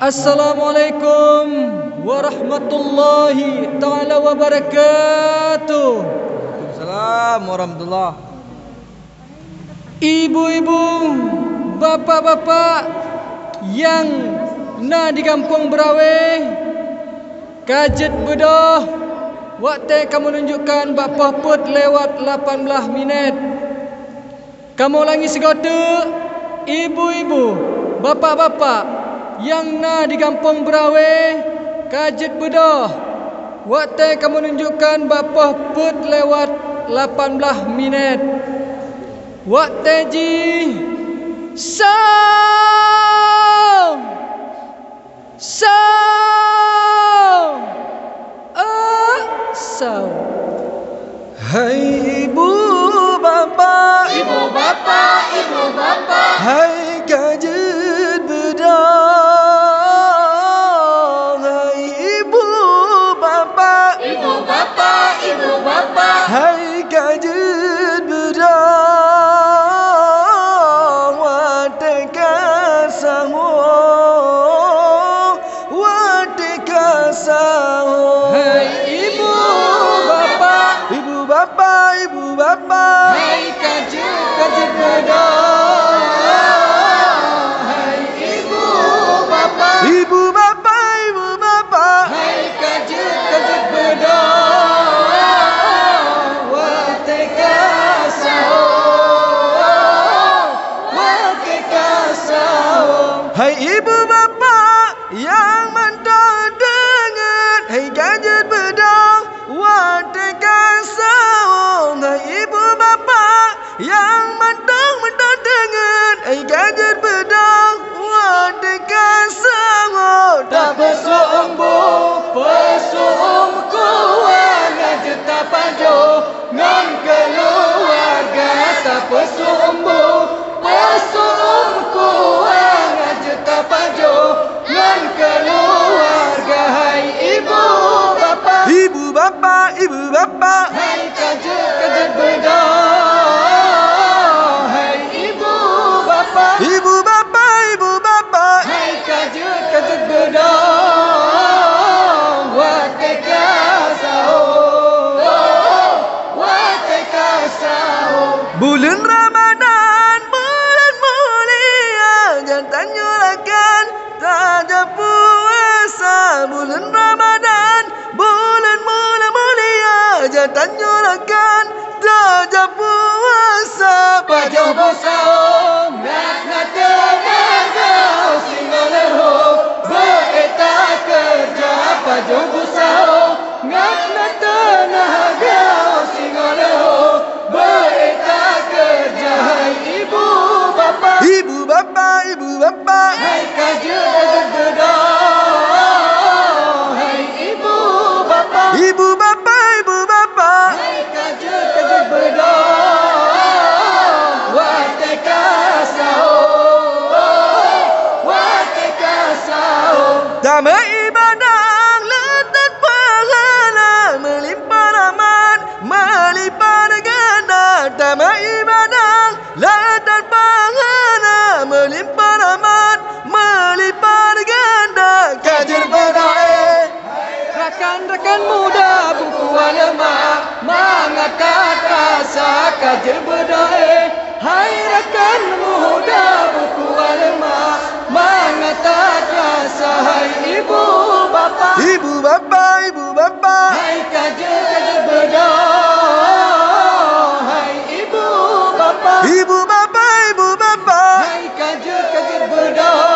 Assalamualaikum warahmatullahi ta'ala wabarakatuh. Waalaikumsalam warahmatullah. Ibu-ibu, bapa-bapa yang na di kampung Beraweh, kajet bedah, waktu kamu menunjukkan bapa put lewat 18 minit. Kamu ulangi segota, ibu-ibu, bapa-bapa yang na di kampung Beraweh, kajet bedah, waktu kamu menunjukkan bapa put lewat 18 minit. Waktu ji sound sound. Hai ibu bapa, hai kajet bedah. Hai ibu bapa, hai kajet bedah. Wateka sango. Hai ibu bapa, Ibu bapa, hai kajet bedah. Hai ibu bapa, ibu bapa, hai kajet bedah. Wateka sao. hai ibu bapa yang mentah dengan hai kajet bedah. Wateka saung. Hai ibu bapa yang mentah dengan hai kajet bedah. Wateka saung. Tak bersumbu, bersum kuat juta pajo, ngam keluarga tak bersumbu, bersum kuat juta pajo, ngam keluarga. Hai ibu bapa, Ibu bapa, hai kajet bedah. Hai ibu bapa, ibu bapa, hai kajet bedah. Wateka sao. bulan Ramadan, bulan mulia, jangan nyurahkan tajam puasa. Bulan Ramadan, bulan mulia, jangan nyurahkan tajam puasa. Pajo bosao, nak tenaga, singa leho, bereta kerja. Pajo bosao, nak tenaga, singa leho, bereta kerja. Hai ibu bapa, Ibu bapa, hai kajet bedah. Hai ibu bapa, ibu bapa, hai kajet bedah. Wateka sao. damai ibadah, letak pahala, melimpah rahmat, melimpah ganda. Damai ibadah, letak pahala, melimpah rahmat, melimpah ganda. Kadir bedah, Rakan-rakan muda buku ulama mengangkat rasa kajer bedah. Hai rakan muda buku ulama mengangkat rasa. Hai ibu bapa, ibu bapa, hai kajer bedah. Hai ibu bapa, ibu bapa, hai kajer bedah.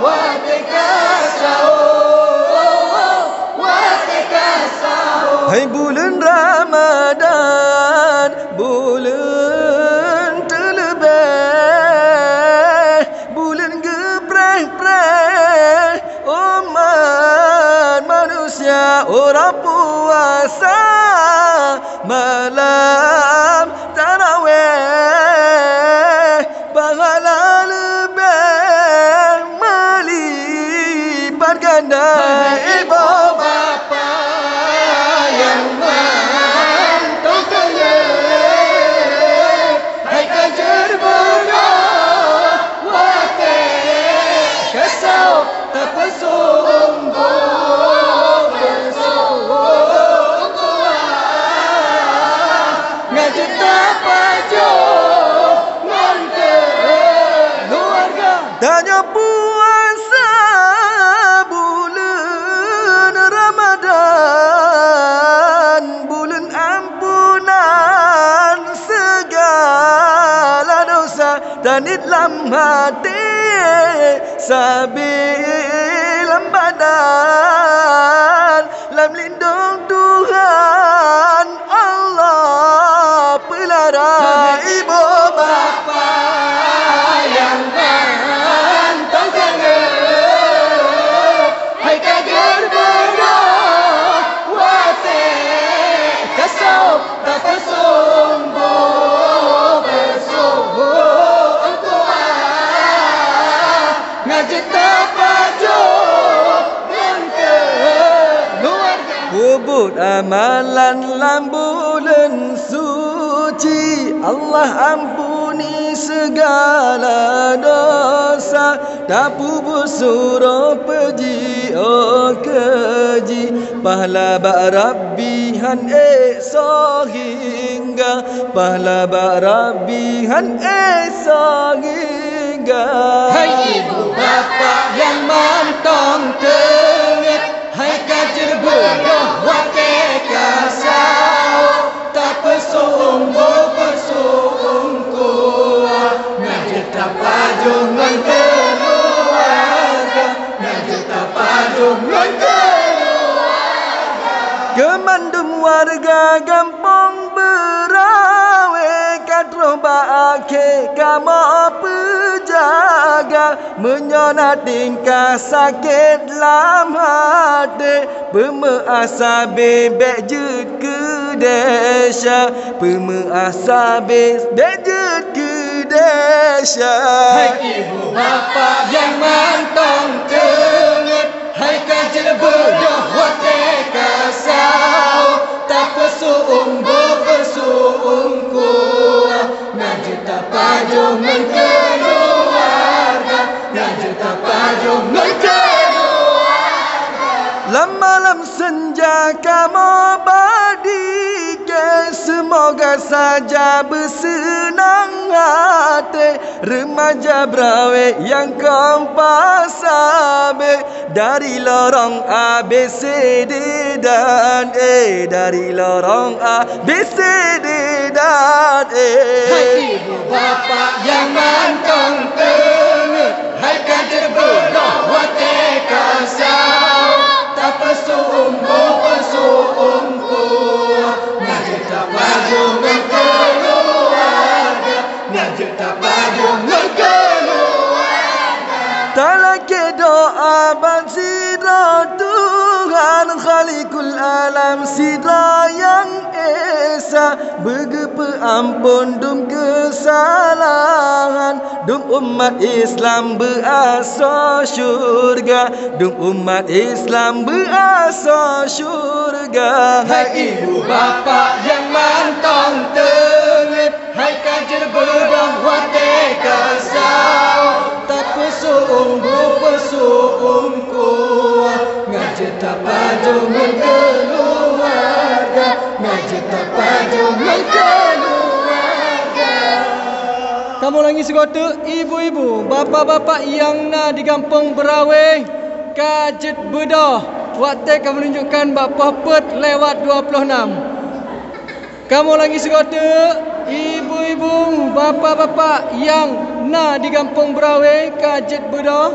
Wateka sao. hai bulan Ramadan, bulan terlebih, bulan gepreh-preh, umat manusia orang puasa malam tarawih, pahala lebih melipat ganda. Ibu Bapa yang mantap kaya, hai kajer bedah. Wateka sao. dalam hati, sabilam badan, lam lindung Tuhan Allah pelihara ibu bapa yang mantap hai kajar berawate kasau tak bersumbu engkau ngajak tapajo langke keluarga Kubut amalan lambulan suci, Allah ampuni segala dosa. Dapu bersuruh peji oh keji, pahala bak Rabbihan esok hingga, pahala bak Rabbihan esok hingga. hai ibu bapa yang mantong tengit, hai kajar bodoh wate kasau tak pesumbu pesumku ngajak tapajung ngan keluarga, ngajak tapajung ngan Kemandum warga gampong berawe, kadroh baake kama pejaga, menyonat tingkah sakit lam hati, pemeasa bebek jut ke desya, pemeasa bebek jut ke desya. hai ibu bapa yang mantong tengit, hai kajar bodoh wate kasau tak pesumbu pesumku ngajak tapajung ngan keluarga, ngajak tapajung ngan keluarga. Malam senja kamu badike, semoga saja bersenang hati. Remaja berawe yang kompas abe, dari lorong A, B, C, D dan E, dari lorong A, B, C, D dan E. Hai ibu bapa yang mantong tengit, hai kajar bodoh wate kasau tak pesumbu pesumku ngajak tapajung ngan keluarga, ngajak tapajung ngan keluarga. Talake doa bansidra Tuhan Khalikul alam sidra yang esa, bergepe ampun dum kesalahan, dum umat Islam berasa syurga, dum umat Islam berasa syurga. Hai ibu bapa yang mantong tengit, hai kajar bodoh wate kasau tak pesumbu pesumku ngajak tapajung ngan keluarga, ngajak tapajung ngan keluarga. Kamu lagi segota ibu-ibu, bapa-bapa yang na di kampung Berawe, kajet bedah. Waktu kamu menunjukkan bapa pet lewat 26. Kamu lagi segota ibu-ibu, bapa-bapa yang na di kampung Berawe, kajet bedah.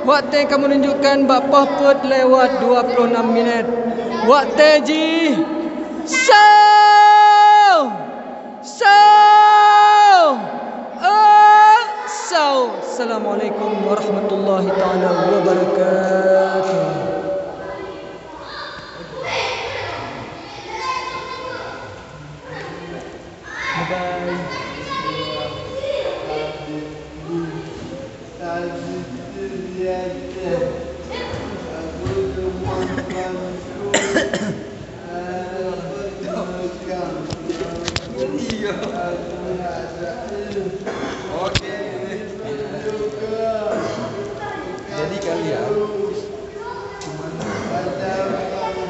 Waktu kamu menunjukkan bapa pet lewat 26 minit. Waktu ji. Assalamualaikum warahmatullahi taala wabarakatuh. Jadi kalian